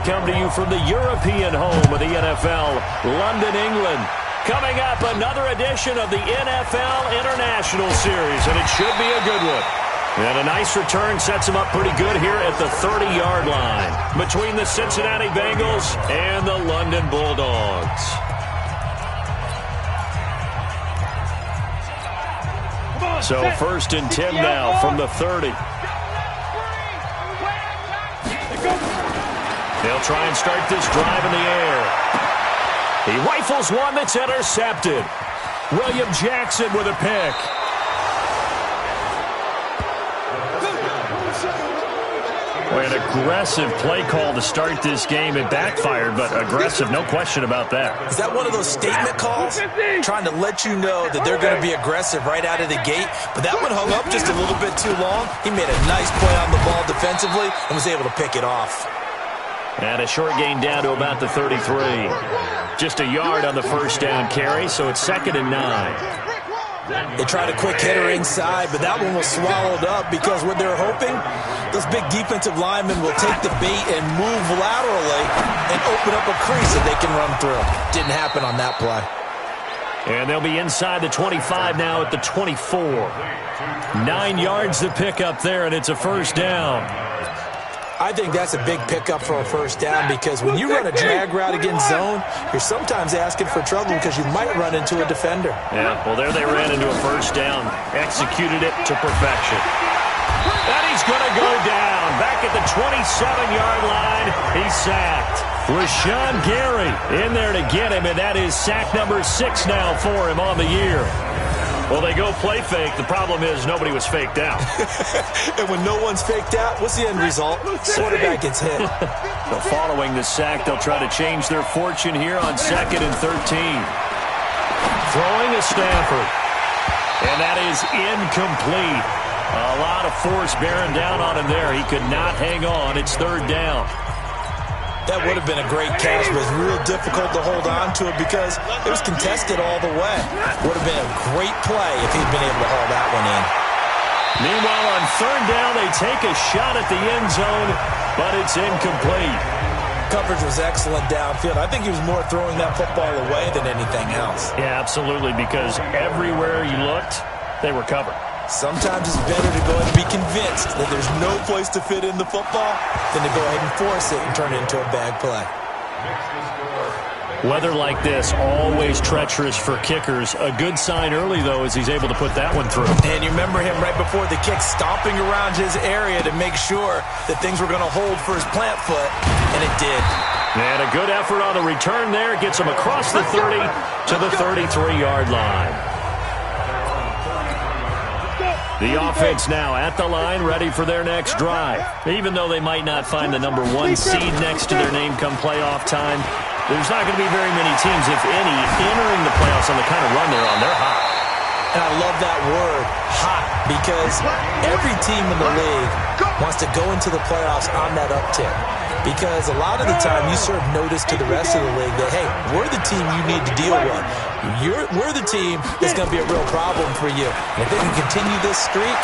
come to you from the European home of the NFL, London, England. Coming up, another edition of the NFL International Series, and it should be a good one. And a nice return sets him up pretty good here at the 30-yard line between the Cincinnati Bengals and the London Bulldogs. So 1st and 10 now from the 30. They'll try and start this drive in the air. He rifles one that's intercepted. William Jackson with a pick. An aggressive play call to start this game. It backfired, but aggressive, no question about that. Is that one of those statement calls? Trying to let you know that they're going to be aggressive right out of the gate, but that one hung up just a little bit too long. He made a nice play on the ball defensively and was able to pick it off. And a short gain down to about the 33. Just a yard on the first down carry, so it's 2nd and 9. They tried a quick hitter inside, but that one was swallowed up because what they're hoping, those big defensive linemen will take the bait and move laterally and open up a crease that they can run through. Didn't happen on that play. And they'll be inside the 25 now at the 24. 9 yards to pick up there, and it's a first down. I think that's a big pickup for a first down because when you run a drag route against zone, you're sometimes asking for trouble because you might run into a defender. Yeah, well, there they ran into a first down. Executed it to perfection. And he's going to go down. Back at the 27-yard line, he's sacked. Rashawn Gary in there to get him, and that is sack number 6 now for him on the year. Well, they go play fake. The problem is nobody was faked out. And when no one's faked out, what's the end result? Quarterback gets hit. Well, following the sack, they'll try to change their fortune here on 2nd and 13. Throwing to Stafford. And that is incomplete. A lot of force bearing down on him there. He could not hang on. It's 3rd down. That would have been a great catch, but it's real difficult to hold on to it because it was contested all the way. Would have been a great play if he'd been able to haul that one in. Meanwhile, on 3rd down, they take a shot at the end zone, but it's incomplete. Coverage was excellent downfield. I think he was more throwing that football away than anything else. Yeah, absolutely, because everywhere you looked, they were covered. Sometimes it's better to go ahead and be convinced that there's no place to fit in the football than to go ahead and force it and turn it into a bad play. Weather like this, always treacherous for kickers. A good sign early, though, is he's able to put that one through. And you remember him right before the kick stomping around his area to make sure that things were going to hold for his plant foot, and it did. And a good effort on the return there. Gets him across the 30 to the 33-yard line. The offense now at the line, ready for their next drive. Even though they might not find the number 1 seed next to their name come playoff time, there's not going to be very many teams, if any, entering the playoffs on the kind of run they're on. They're hot. And I love that word, hot, because every team in the league wants to go into the playoffs on that uptick. Because a lot of the time you serve notice to the rest of the league that, hey, we're the team you need to deal with. We're the team that's going to be a real problem for you. And if they can continue this streak,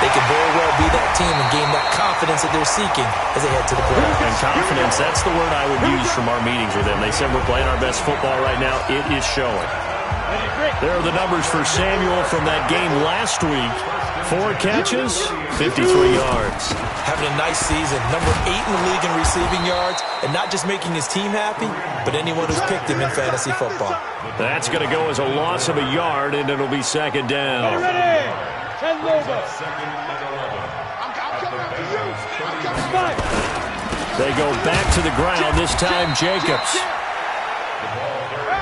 they could very well be that team and gain that confidence that they're seeking as they head to the playoffs. And confidence, that's the word I would use from our meetings with them. They said we're playing our best football right now. It is showing. There are the numbers for Samuel from that game last week. 4 catches, 53 yards. Having a nice season. Number 8 in the league in receiving yards. And not just making his team happy, but anyone who's picked him in fantasy football. That's going to go as a loss of a yard, and it'll be 2nd down. They go back to the ground, this time Jacobs.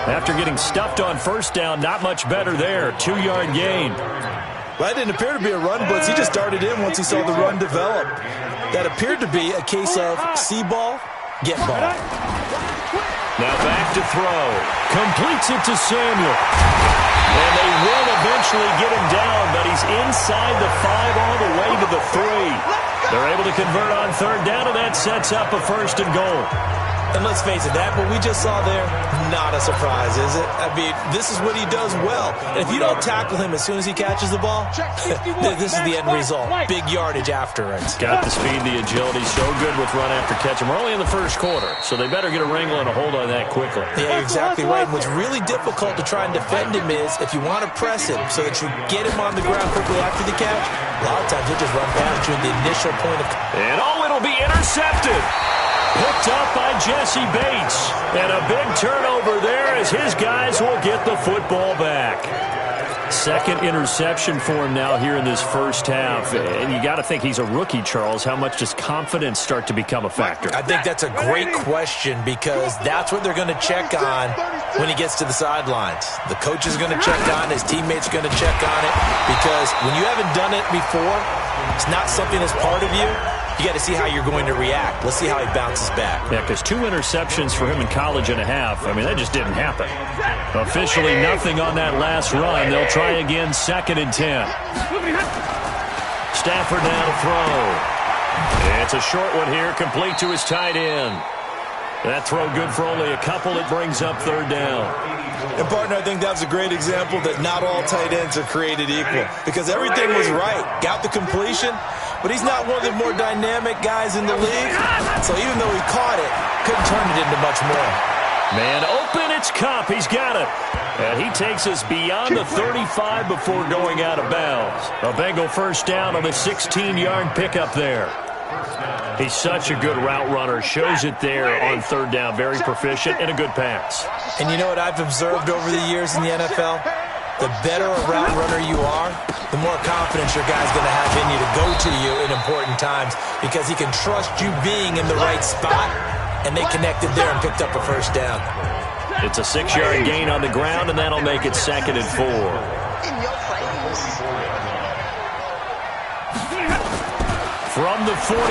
After getting stuffed on 1st down, not much better there. 2-yard gain. Well, that didn't appear to be a run blitz. He just darted in once he saw the run develop. That appeared to be a case of see ball, get ball. Now back to throw. Completes it to Samuel. And they will eventually get him down, but he's inside the 5 all the way to the 3. They're able to convert on 3rd down, and that sets up a 1st and goal. And let's face it, that what we just saw there, not a surprise, is it? I mean, this is what he does well. And if you don't tackle him as soon as he catches the ball, this is the end result. Big yardage after it. Got the speed, the agility, so good with run after catch. And we're only in the first quarter, so they better get a wrangle and a hold on that quickly. Yeah, you're exactly right. And what's really difficult to try and defend him is if you want to press him so that you get him on the ground quickly after the catch, a lot of times he'll just run past you at the initial point of... And it'll be intercepted. Picked up by Jesse Bates. And a big turnover there as his guys will get the football back. Second interception for him now here in this first half. And you got to think he's a rookie, Charles. How much does confidence start to become a factor? I think that's a great question because that's what they're going to check on when he gets to the sidelines. The coach is going to check on, his teammates are going to check on it because when you haven't done it before, it's not something that's part of you. You got to see how you're going to react. Let's see how he bounces back. Yeah, because 2 interceptions for him in college and a half. I mean, that just didn't happen. Officially nothing on that last run. They'll try again, 2nd and 10. Stafford now to throw. It's a short one here, complete to his tight end. That throw good for only a couple. It brings up 3rd down. And, partner, I think that was a great example that not all tight ends are created equal because everything was right. Got the completion, but he's not one of the more dynamic guys in the league. So even though he caught it, couldn't turn it into much more. Man open, it's Kupp. He's got it. And he takes us beyond the 35 before going out of bounds. A Bengal first down on the 16-yard pickup there. He's such a good route runner. Shows it there on 3rd down. Very proficient and a good pass. And you know what I've observed over the years in the NFL? The better a route runner you are, the more confidence your guy's going to have in you to go to you in important times because he can trust you being in the right spot, and they connected there and picked up a first down. It's a 6-yard gain on the ground, and that'll make it 2nd and 4. From the 44,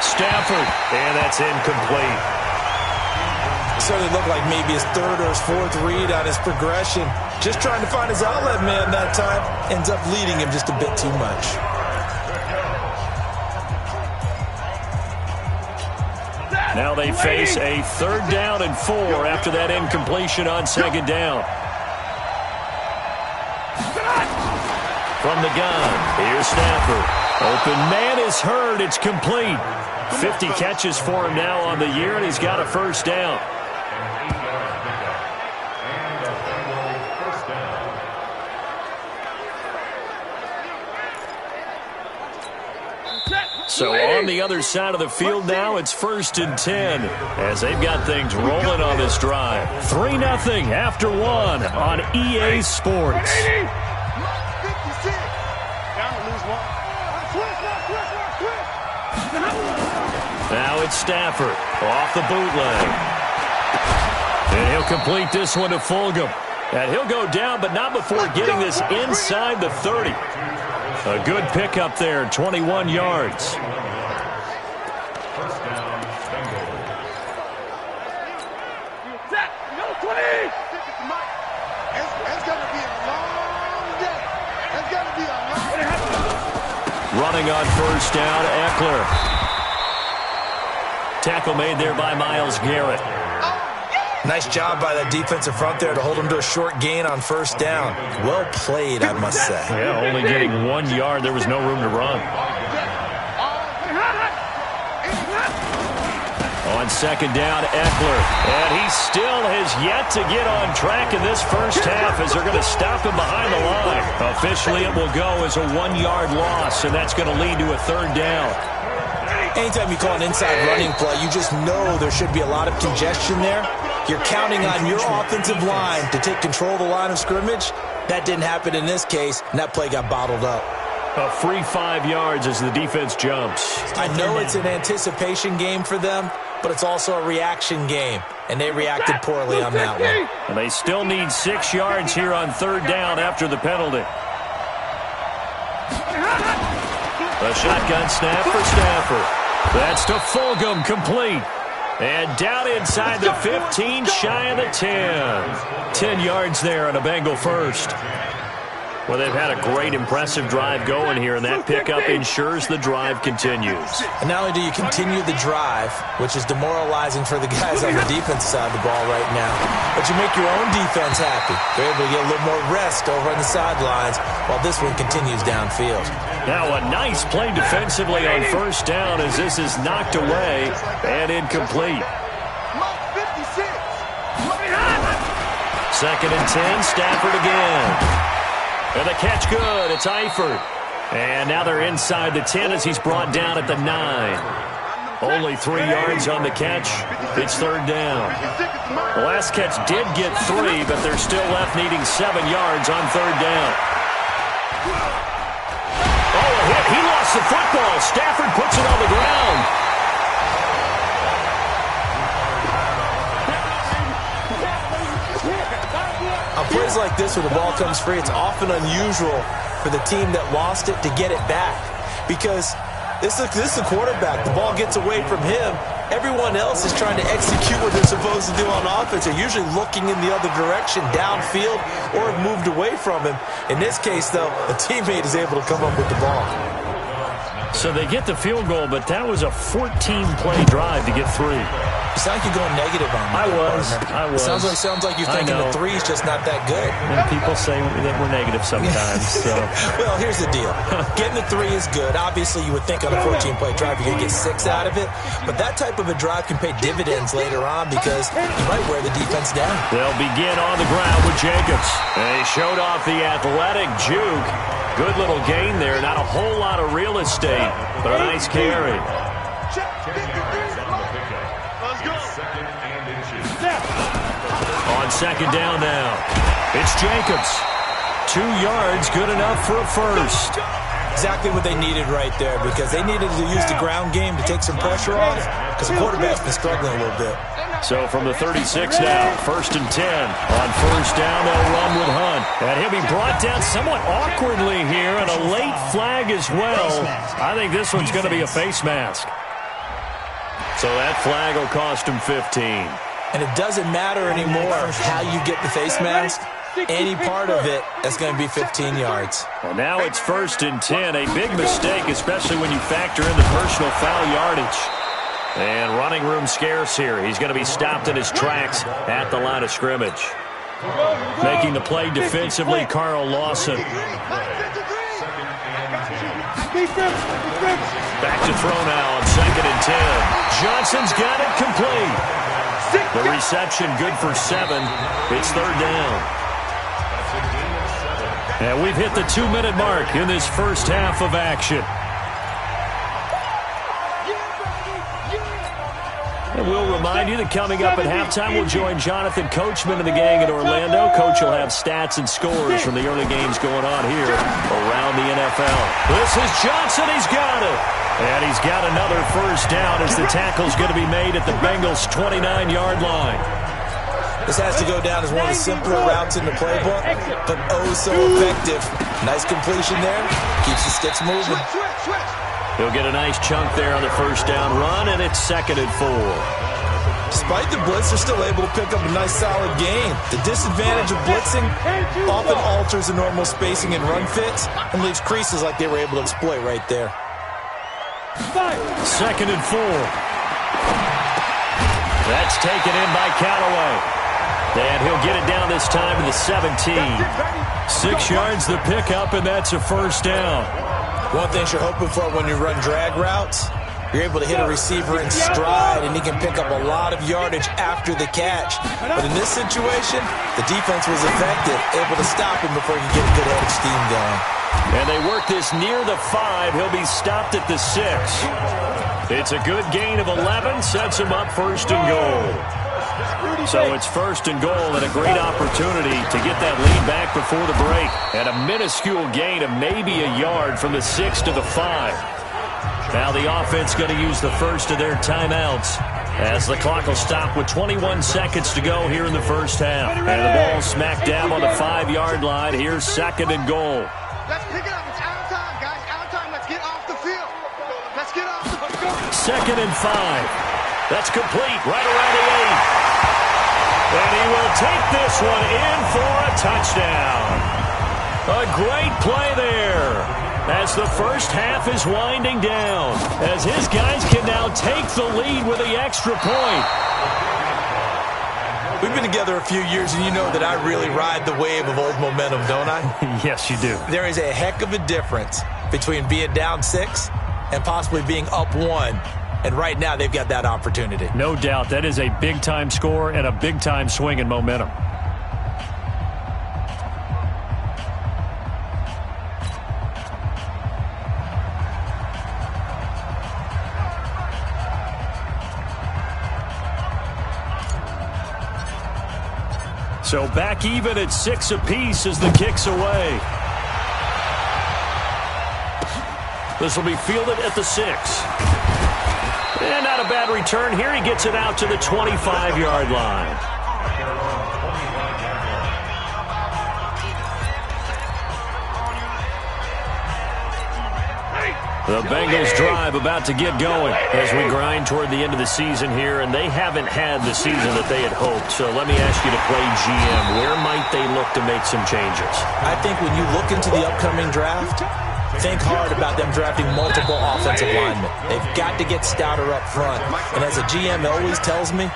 Stafford, and that's incomplete. Certainly looked like maybe his 3rd or his 4th read on his progression. Just trying to find his outlet man that time. Ends up leading him just a bit too much. Now they face a 3rd down and 4 after that incompletion on 2nd down. From the gun, here's Stafford. Open man is heard. It's complete. 50 catches for him now on the year, and he's got a first down. So on the other side of the field now, it's 1st and 10 as they've got things rolling on this drive. 3-0 after 1 on EA Sports. Now it's Stafford off the bootleg. And he'll complete this one to Fulgham. And he'll go down, but not before getting this inside the 30. A good pickup there, 21 yards. Running on first down, Eckler. Tackle made there by Myles Garrett. Nice job by that defensive front there to hold him to a short gain on first down. Well played, I must say. Yeah, only getting 1 yard. There was no room to run. On second down, Eckler. And he still has yet to get on track in this first half as they're going to stop him behind the line. Officially, it will go as a 1 yard loss, and that's going to lead to a 3rd down. Anytime you call an inside running play, you just know there should be a lot of congestion there. You're counting on your offensive line to take control of the line of scrimmage. That didn't happen in this case, and that play got bottled up. A free 5 yards as the defense jumps. I know it's an anticipation game for them, but it's also a reaction game, and they reacted poorly on that one. And they still need 6 yards here on 3rd down after the penalty. A shotgun snap for Stafford. That's to Fulgham, complete. And down inside the 15, shy of the 10. 10 yards there on a Bengal first. Well, they've had a great, impressive drive going here, and that pickup ensures the drive continues. And not only do you continue the drive, which is demoralizing for the guys on the defense side of the ball right now, but you make your own defense happy. They're able to get a little more rest over on the sidelines while this one continues downfield. Now a nice play defensively on first down as this is knocked away and incomplete. 2nd and 10, Stafford again. And the catch good. It's Eifert. And now they're inside the 10 as he's brought down at the 9. Only 3 yards on the catch. It's 3rd down. The last catch did get 3, but they're still left needing 7 yards on 3rd down. Oh, a hit. He lost the football. Stafford puts it on the ground. On plays like this where the ball comes free, it's often unusual for the team that lost it to get it back because this is the quarterback. The ball gets away from him. Everyone else is trying to execute what they're supposed to do on offense. They're usually looking in the other direction, downfield, or have moved away from him. In this case, though, a teammate is able to come up with the ball. So they get the field goal, but that was a 14-play drive to get 3. You sound like you're going negative on me. I was. Sounds like you're thinking the 3 is just not that good. And people say that we're negative sometimes. So. Well, here's the deal. Getting the 3 is good. Obviously, you would think on a 14-play drive you're going to get 6 out of it. But that type of a drive can pay dividends later on because you might wear the defense down. They'll begin on the ground with Jacobs. They showed off the athletic juke. Good little gain there. Not a whole lot of real estate, but a nice carry. On 2nd down now, it's Jacobs. 2 yards, good enough for a first. Exactly what they needed right there because they needed to use the ground game to take some pressure off because the quarterback's been struggling a little bit. So from the 36 now, 1st and 10. On first down, they'll run with Hunt. And he'll be brought down somewhat awkwardly here, and a late flag as well. I think this one's going to be a face mask. So that flag will cost him 15. And it doesn't matter anymore how you get the face mask. Any part of it, that's going to be 15 yards. Well, now it's 1st and 10. A big mistake, especially when you factor in the personal foul yardage. And running room scarce here. He's going to be stopped in his tracks at the line of scrimmage. Making the play defensively, Carl Lawson. Back to throw now on 2nd and 10. Johnson's got it complete. The reception good for 7. It's 3rd down. And we've hit the 2-minute mark in this first half of action. And we'll remind you that coming up at halftime, we'll join Jonathan Coachman and the gang in Orlando. Coach will have stats and scores from the early games going on here around the NFL. This is Johnson. He's got it. And he's got another first down as the tackle's going to be made at the Bengals' 29-yard line. This has to go down as one of the simpler routes in the playbook, but oh so effective. Nice completion there. Keeps the sticks moving. He'll get a nice chunk there on the first down run, and it's 2nd and 4. Despite the blitz, they're still able to pick up a nice solid gain. The disadvantage of blitzing often alters the normal spacing and run fits and leaves creases like they were able to exploit right there. 2nd and 4. That's taken in by Callaway. And he'll get it down this time to the 17. 6 yards the pickup, and that's a first down. One thing you're hoping for when you run drag routes, you're able to hit a receiver in stride, and he can pick up a lot of yardage after the catch. But in this situation, the defense was effective, able to stop him before he could get a good head of steam going. And they work this near the 5. He'll be stopped at the 6. It's a good gain of 11, sets him up 1st and goal. So it's 1st and goal and a great opportunity to get that lead back before the break. And a minuscule gain of maybe a yard from the 6 to the 5. Now the offense going to use the first of their timeouts as the clock will stop with 21 seconds to go here in the first half. And the ball smack dab on the 5-yard line. Here's 2nd and goal. Let's pick it up. It's out of time, guys. Out of time. Let's get off the field. Let's get off the field. 2nd and 5. That's complete right around the 8. And he will take this one in for a touchdown. A great play there as the first half is winding down, as his guys can now take the lead with the extra point. We've been together a few years, and you know that I really ride the wave of old momentum, don't I? Yes, you do. There is a heck of a difference between being down 6 and possibly being up 1. And right now, they've got that opportunity. No doubt. That is a big-time score and a big-time swing in momentum. So back even at 6 apiece as the kick's away. This will be fielded at the 6. And not a bad return here. He gets it out to the 25-yard line. The Bengals drive about to get going as we grind toward the end of the season here, and they haven't had the season that they had hoped. So let me ask you to play GM. Where might they look to make some changes? I think when you look into the upcoming draft, think hard about them drafting multiple offensive linemen. They've got to get stouter up front. And as a GM always tells me,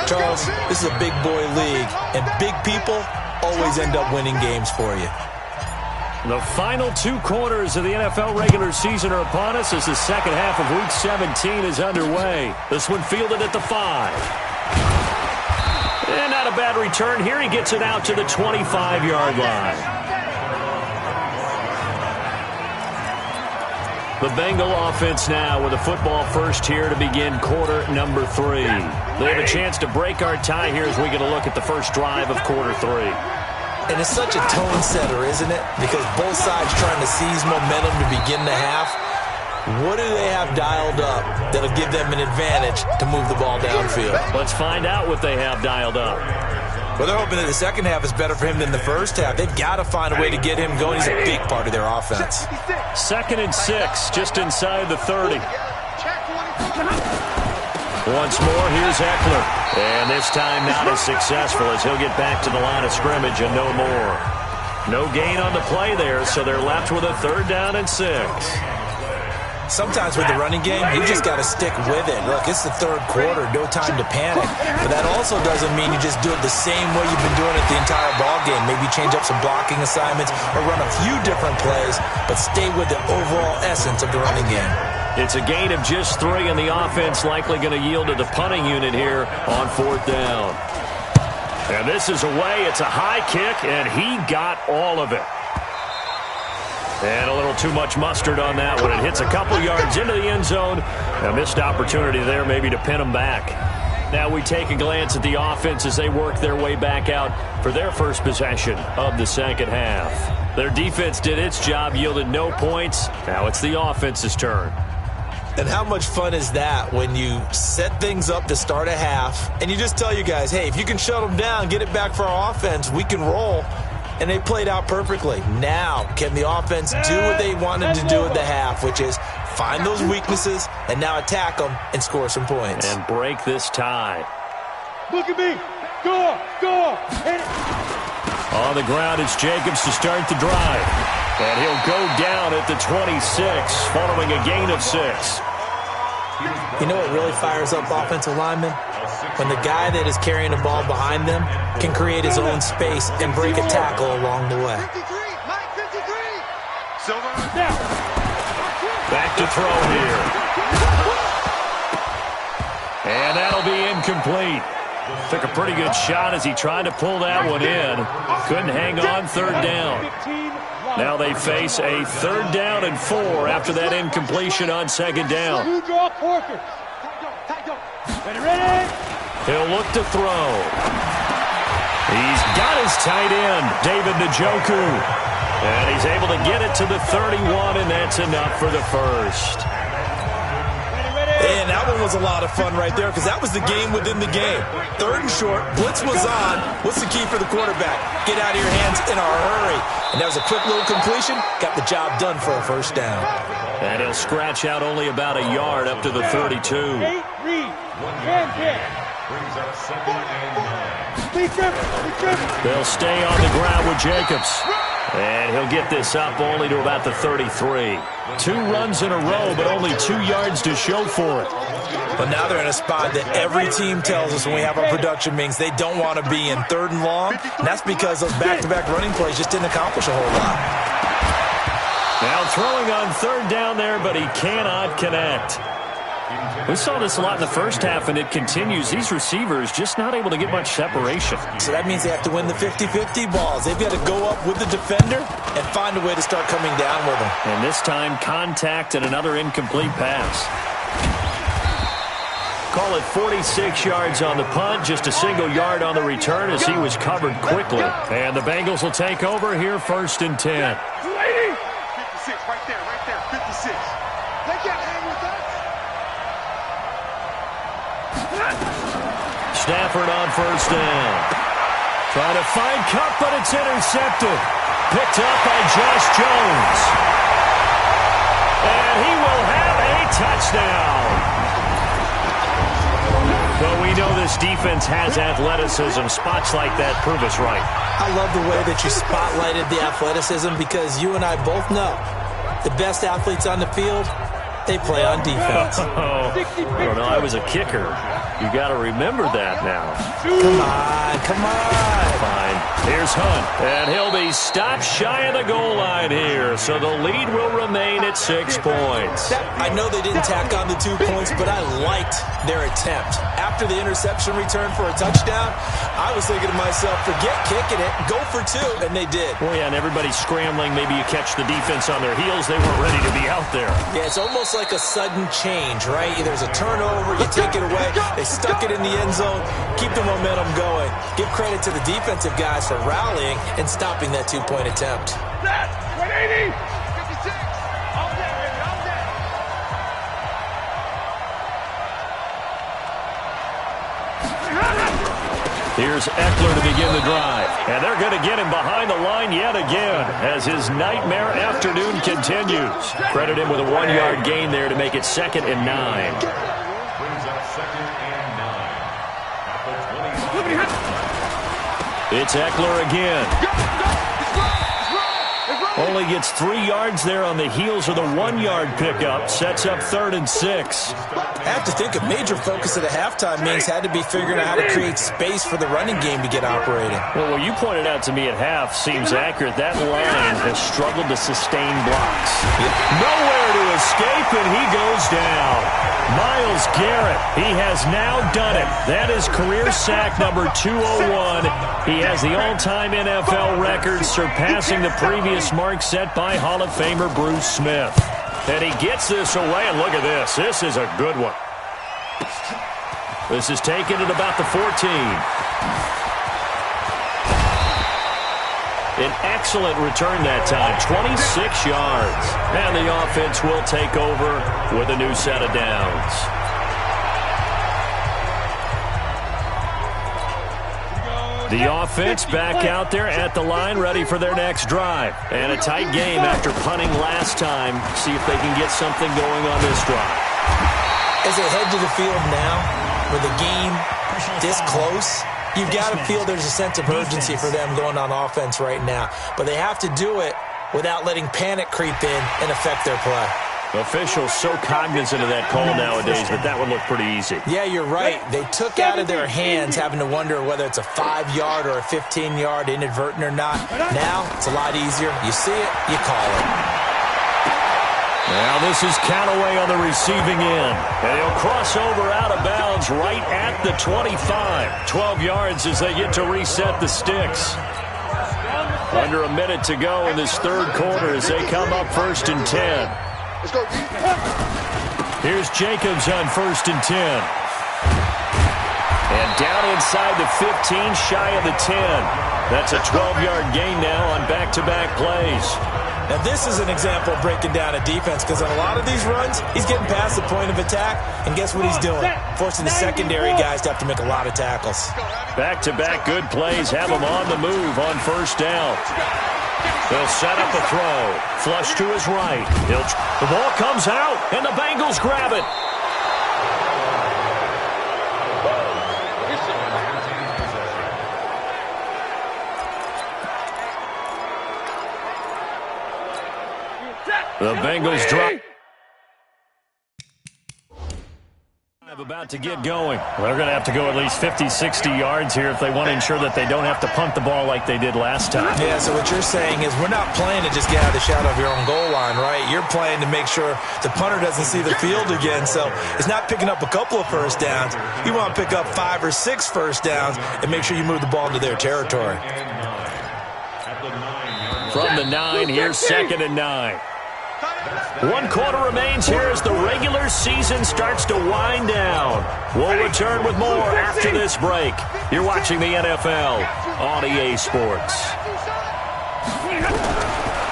Charles, this is a big boy league, and big people always end up winning games for you. The final 2 quarters of the NFL regular season are upon us as the second half of Week 17 is underway. This one fielded at the 5. And not a bad return here. He gets it out to the 25-yard line. The Bengal offense now with a football first here to begin quarter number 3. They have a chance to break our tie here as we get a look at the first drive of quarter 3. And it's such a tone setter, isn't it? Because both sides trying to seize momentum to begin the half. What do they have dialed up that'll give them an advantage to move the ball downfield? Let's find out what they have dialed up. Well, they're hoping that the second half is better for him than the first half. They've got to find a way to get him going. He's a big part of their offense. 2nd and 6, just inside the 30. Once more, here's Eckler. And this time not as successful as he'll get back to the line of scrimmage and no more. No gain on the play there, so they're left with a 3rd down and 6. Sometimes with the running game, you just got to stick with it. Look, it's the 3rd quarter, no time to panic. But that also doesn't mean you just do it the same way you've been doing it the entire ball game. Maybe change up some blocking assignments or run a few different plays, but stay with the overall essence of the running game. It's a gain of just 3, and the offense likely going to yield to the punting unit here on 4th down. And this is away. It's a high kick, and he got all of it. And a little too much mustard on that one. It hits a couple yards into the end zone. A missed opportunity there maybe to pin him back. Now we take a glance at the offense as they work their way back out for their first possession of the second half. Their defense did its job, yielded no points. Now it's the offense's turn. And how much fun is that when you set things up to start a half and you just tell you guys, hey, if you can shut them down, get it back for our offense, we can roll. And they played out perfectly. Now, can the offense do what they wanted to do at the half, which is find those weaknesses and now attack them and score some points. And break this tie. Look at me. Go, go. On the ground, it's Jacobs to start the drive. And he'll go down at the 26, following a gain of 6. You know what really fires up offensive linemen? When the guy that is carrying the ball behind them can create his own space and break a tackle along the way. 53, Mike 53. Silver. Back to throw here. And that'll be incomplete. Took a pretty good shot as he tried to pull that one in. Couldn't hang on 3rd down. Now they face a 3rd down and 4 after that incompletion on 2nd down. Ready? He'll look to throw. He's got his tight end, David Njoku. And he's able to get it to the 31, and that's enough for the first. And that one was a lot of fun right there because that was the game within the game. 3rd and short, blitz was on. What's the key for the quarterback? Get out of your hands in a hurry. And that was a quick little completion. Got the job done for a 1st down. And he'll scratch out only about a yard up to the 32. They'll stay on the ground with Jacobs. And he'll get this up only to about the 33. 2 runs in a row, but only 2 yards to show for it. But now they're in a spot that every team tells us when we have our production meetings they don't want to be in, 3rd and long. And that's because those back-to-back running plays just didn't accomplish a whole lot. Now throwing on 3rd down there, but he cannot connect. We saw this a lot in the first half, and it continues. These receivers just not able to get much separation. So that means they have to win the 50-50 balls. They've got to go up with the defender and find a way to start coming down with them. And this time, contact and another incomplete pass. Call it 46 yards on the punt, just a single yard on the return as he was covered quickly. And the Bengals will take over here, 1st and 10. 56, right there, 56. They can't hang with us. Stafford on 1st down. Trying to find Cup, but it's intercepted. Picked up by Josh Jones. And he will have a touchdown. Well, we know this defense has athleticism. Spots like that prove us right. I love the way that you spotlighted the athleticism because you and I both know the best athletes on the field, they play on defense. I don't know. I was a kicker. You got to remember that now. Come on. Fine. Here's Hunt, and he'll be stopped shy of the goal line here, so the lead will remain at 6 points. I know they didn't tack on the 2 points, but I liked their attempt. After the interception return for a touchdown, I was thinking to myself, forget kicking it, go for 2, and they did. Well, yeah, and everybody's scrambling. Maybe you catch the defense on their heels. They weren't ready to be out there. Yeah, it's almost like a sudden change, right? There's a turnover, you take it away, they stuck it in the end zone, keep the momentum going. Give credit to the defensive guys for rallying and stopping that 2-point attempt. 180. 56. All day, baby, all day. Here's Eckler to begin the drive. And they're going to get him behind the line yet again as his nightmare afternoon continues. Credit him with a 1-yard gain there to make it 2nd and 9. It's Eckler again. Only gets 3 yards there on the heels of the 1-yard pickup. Sets up 3rd and 6. I have to think a major focus of the halftime meetings had to be figuring out how to create space for the running game to get operating. Well, what you pointed out to me at half seems accurate. That line has struggled to sustain blocks. Nowhere to escape, and he goes down. Myles Garrett, he has now done it. That is career sack number 201. He has the all-time NFL record, surpassing the previous mark set by Hall of Famer Bruce Smith. And he gets this away, and look at this. This is a good one. This is taken at about the 14. An excellent return that time, 26 yards. And the offense will take over with a new set of downs. The offense back out there at the line, ready for their next drive. And a tight game after punting last time. See if they can get something going on this drive. As they head to the field now, with the game this close, you've got to feel there's a sense of urgency for them going on offense right now. But they have to do it without letting panic creep in and affect their play. Officials so cognizant of that call nowadays, but that would look pretty easy. Yeah, you're right. They took out of their hands having to wonder whether it's a 5-yard or a 15-yard inadvertent or not. Now, it's a lot easier. You see it, you call it. Now this is Callaway on the receiving end. And he'll cross over out of bounds right at the 25. 12 yards as they get to reset the sticks. Under a minute to go in this 3rd quarter as they come up 1st and 10. Let's go. Here's Jacobs on 1st and 10. And down inside the 15, shy of the 10. That's a 12-yard gain now on back-to-back plays. Now, this is an example of breaking down a defense because on a lot of these runs, he's getting past the point of attack, and guess what he's doing? Forcing the secondary guys to have to make a lot of tackles. Back-to-back good plays have him on the move on 1st down. He'll set up a throw. Flush to his right. The ball comes out, and the Bengals grab it. The Bengals drop. About to get going. They're going to have to go at least 50, 60 yards here if they want to ensure that they don't have to punt the ball like they did last time. Yeah, so what you're saying is we're not playing to just get out of the shadow of your own goal line, right? You're playing to make sure the punter doesn't see the field again. So it's not picking up a couple of first downs. You want to pick up 5 or 6 first downs and make sure you move the ball into their territory. From the 9, here's 2nd and 9. 1 quarter remains here as the regular season starts to wind down. We'll return with more after this break. You're watching the NFL on EA Sports.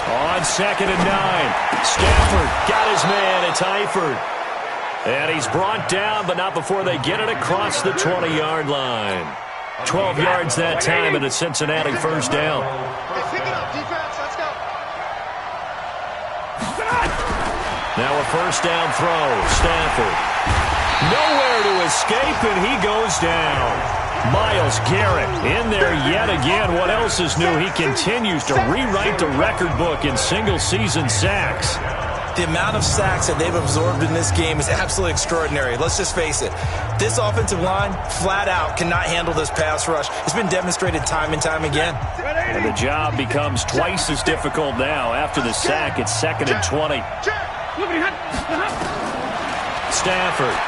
On 2nd and 9, Stafford got his man. It's Eifert. And he's brought down, but not before they get it across the 20-yard line. 12 yards that time and a Cincinnati first down. Pick it up, defense. Let's go. Now a first down throw. Stafford. Nowhere to escape, and he goes down. Myles Garrett in there yet again. What else is new? He continues to rewrite the record book in single-season sacks. The amount of sacks that they've absorbed in this game is absolutely extraordinary. Let's just face it. This offensive line, flat out, cannot handle this pass rush. It's been demonstrated time and time again. And the job becomes twice as difficult now. After the sack, it's 2nd and 20. Stafford.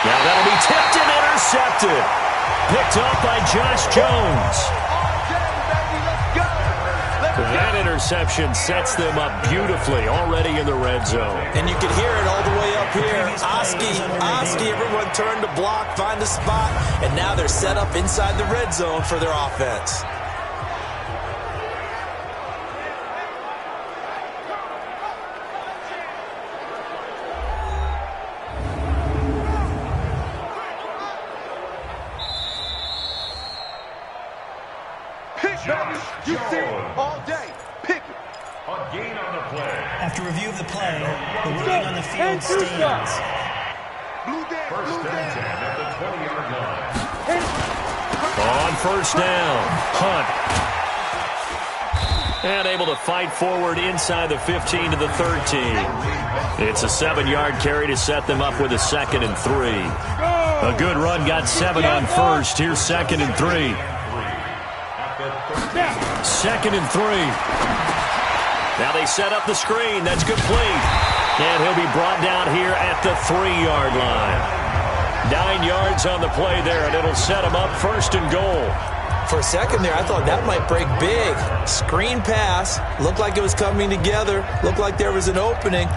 Now that'll be tipped and intercepted. Picked up by Josh Jones. That interception sets them up beautifully already in the red zone. And you can hear it all the way up here. Oski, everyone turned to block, find a spot, and now they're set up inside the red zone for their offense. You see it all day. Pick it. A gain on the play. After review of the play, the ruling on the field stands. First and 10 at the 20-yard line. On first down, Hunt. And able to fight forward inside the 15 to the 13. It's a 7-yard carry to set them up with a 2nd and 3. A good run got 7 on first. Here's 2nd and 3. 2nd and 3. Now they set up the screen. That's complete. And he'll be brought down here at the 3-yard line. 9 yards on the play there, and it'll set him up 1st and goal. For a second there, I thought that might break big. Screen pass. Looked like it was coming together. Looked like there was an opening.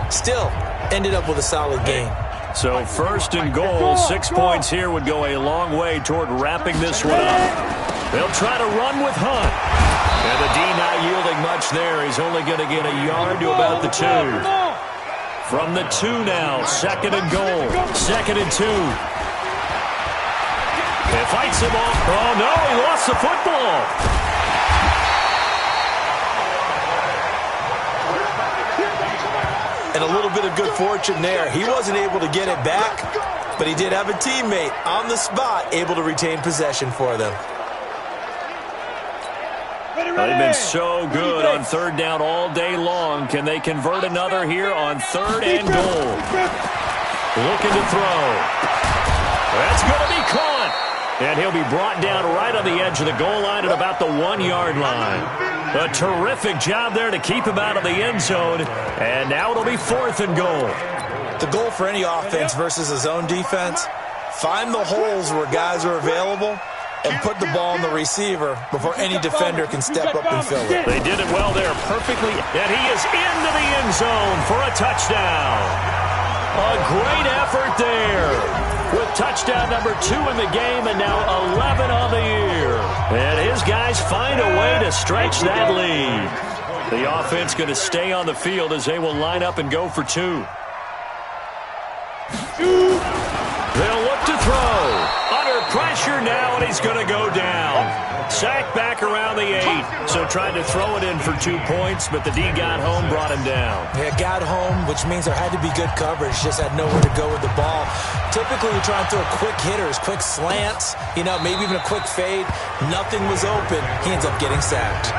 Still, ended up with a solid gain. So 1st and goal, 6 points here would go a long way toward wrapping this one up. They'll try to run with Hunt. And the D not yielding much there. He's only going to get a yard to about the 2. From the 2 now, 2nd and goal, 2nd and 2. It fights him off. Oh, no, he lost the football. And a little bit of good fortune there. He wasn't able to get it back, but he did have a teammate on the spot able to retain possession for them. They've been so good on 3rd down all day long. Can they convert another here on 3rd and goal? Looking to throw. That's going to be caught. And he'll be brought down right on the edge of the goal line at about the 1-yard line. A terrific job there to keep him out of the end zone. And now it'll be 4th and goal. The goal for any offense versus a zone defense, find the holes where guys are available and put the ball on the receiver before any defender can step up and fill it. They did it well there, perfectly. And he is into the end zone for a touchdown. A great effort there with touchdown number 2 in the game and now 11 on the year. And his guys find a way to stretch that lead. The offense going to stay on the field as they will line up and go for 2. They'll look to throw. Under pressure now, and he's going to go down. Sacked back around the 8. So tried to throw it in for 2 points, but the D got home, brought him down. Yeah, got home, which means there had to be good coverage. Just had nowhere to go with the ball. Typically, you're trying to throw quick hitters, quick slants, maybe even a quick fade. Nothing was open. He ends up getting sacked.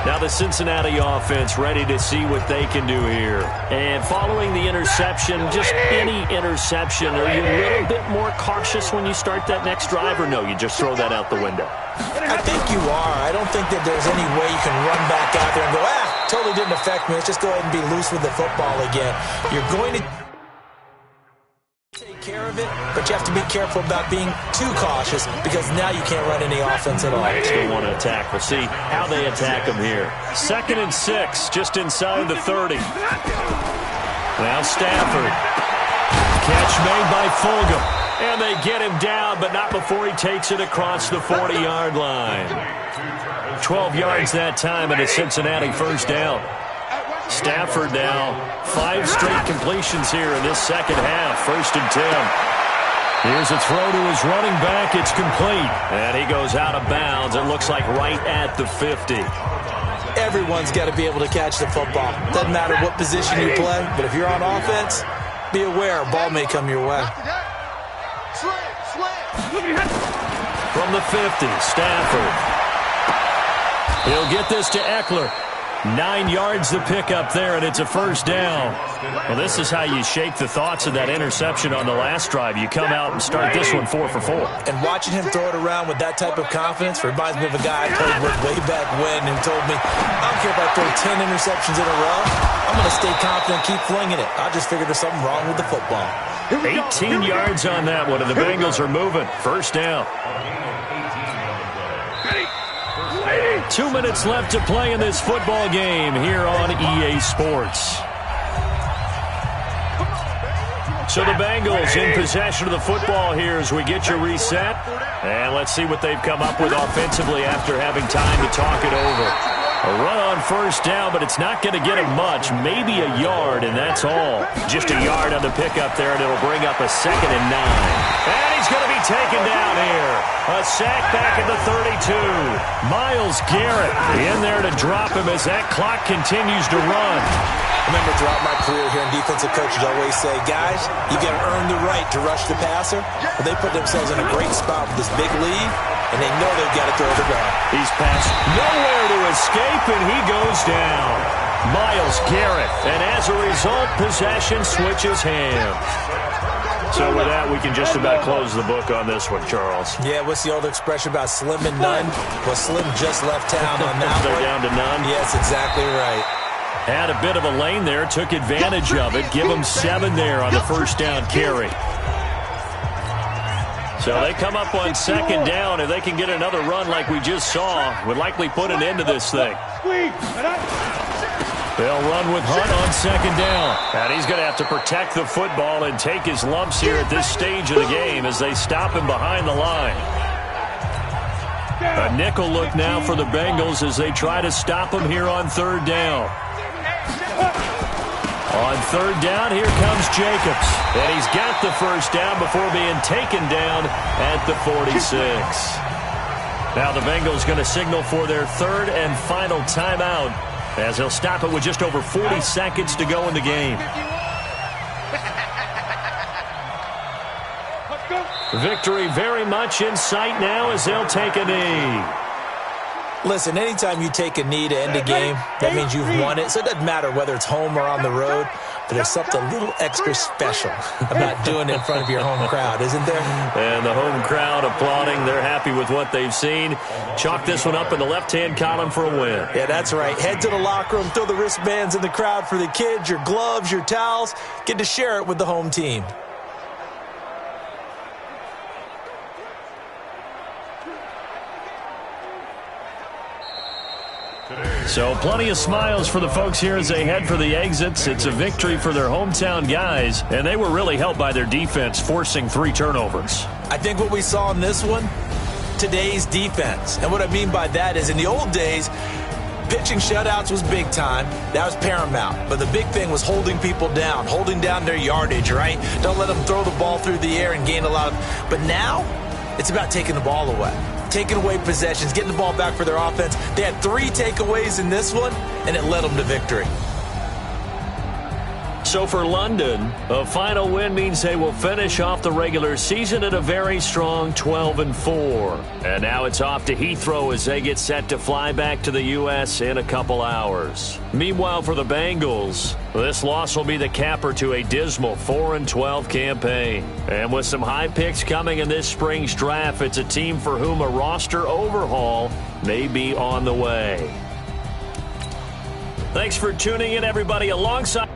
Now the Cincinnati offense ready to see what they can do here. And following the interception, just any interception, are you a little bit more cautious when you start that next drive, or no, you just throw that out the window? I think you are. I don't think that there's any way you can run back out there and go, totally didn't affect me. Let's just go ahead and be loose with the football again. You're going to take care of it, but you have to be careful about being too cautious because now you can't run any offense at all. They still want to attack. We'll see how they attack them here. 2nd and 6, just inside the 30. Now Stafford. Catch made by Fulgham. And they get him down, but not before he takes it across the 40-yard line. 12 yards that time and a Cincinnati first down. Stafford now 5 straight completions here in this second half. 1st and 10. Here's a throw to his running back. It's complete. And he goes out of bounds. It looks like right at the 50. Everyone's got to be able to catch the football. Doesn't matter what position you play, but if you're on offense, be aware a ball may come your way. From the 50, Stafford. He'll get this to Eckler. 9 yards the pickup there, and it's a first down. Well, this is how you shake the thoughts of that interception on the last drive. You come out and start this one 4 for 4. And watching him throw it around with that type of confidence reminds me of a guy I played with way back when who told me, I don't care if I throw 10 interceptions in a row. I'm going to stay confident and keep flinging it. I just figured there's something wrong with the football. 18 yards on that one, and the Bengals are moving. First down. 2 minutes left to play in this football game here on EA Sports. So the Bengals in possession of the football here as we get you reset. And let's see what they've come up with offensively after having time to talk it over. A run on first down, but it's not going to get him much. Maybe a yard, and that's all. Just a yard on the pickup there, and it'll bring up a 2nd and 9. And he's going to be taken down here. A sack back at the 32. Myles Garrett in there to drop him as that clock continues to run. Remember, throughout my career here in defensive coaches always say, guys, you got to earn the right to rush the passer. Well, they put themselves in a great spot with this big lead, and they know they've got to throw the ball. He's passed nowhere to escape, and he goes down. Myles Garrett, and as a result, possession switches hands. So with that, we can just about close the book on this one, Charles. Yeah, what's the old expression about slim and none? Well, Slim just left town on that They're one. down to none? Yes, exactly right. Had a bit of a lane there, took advantage of it. Give him 7 there on the first down carry. So they come up on 2nd down. If they can get another run like we just saw, would likely put an end to this thing. They'll run with Hunt on 2nd down. And he's going to have to protect the football and take his lumps here at this stage of the game as they stop him behind the line. A nickel look now for the Bengals as they try to stop him here on 3rd down. On 3rd down, here comes Jacobs. And he's got the first down before being taken down at the 46. Now the Bengals going to signal for their 3rd and final timeout as they'll stop it with just over 40 seconds to go in the game. Victory very much in sight now as they'll take a knee. Listen, anytime you take a knee to end a game, that means you've won it. So it doesn't matter whether it's home or on the road, but there's something a little extra special about doing it in front of your home crowd, isn't there? And the home crowd applauding. They're happy with what they've seen. Chalk this one up in the left-hand column for a win. Yeah, that's right. Head to the locker room, throw the wristbands in the crowd for the kids, your gloves, your towels. Get to share it with the home team. So plenty of smiles for the folks here as they head for the exits. It's a victory for their hometown guys, and they were really helped by their defense, forcing 3 turnovers. I think what we saw in this one, today's defense. And what I mean by that is in the old days, pitching shutouts was big time. That was paramount. But the big thing was holding people down, holding down their yardage, right? Don't let them throw the ball through the air and gain a lot of... But now, it's about taking the ball away. Taking away possessions, getting the ball back for their offense. They had 3 takeaways in this one, and it led them to victory. So for London, a final win means they will finish off the regular season at a very strong 12-4. And now it's off to Heathrow as they get set to fly back to the U.S. in a couple hours. Meanwhile, for the Bengals, this loss will be the capper to a dismal 4-12 campaign. And with some high picks coming in this spring's draft, it's a team for whom a roster overhaul may be on the way. Thanks for tuning in, everybody. Alongside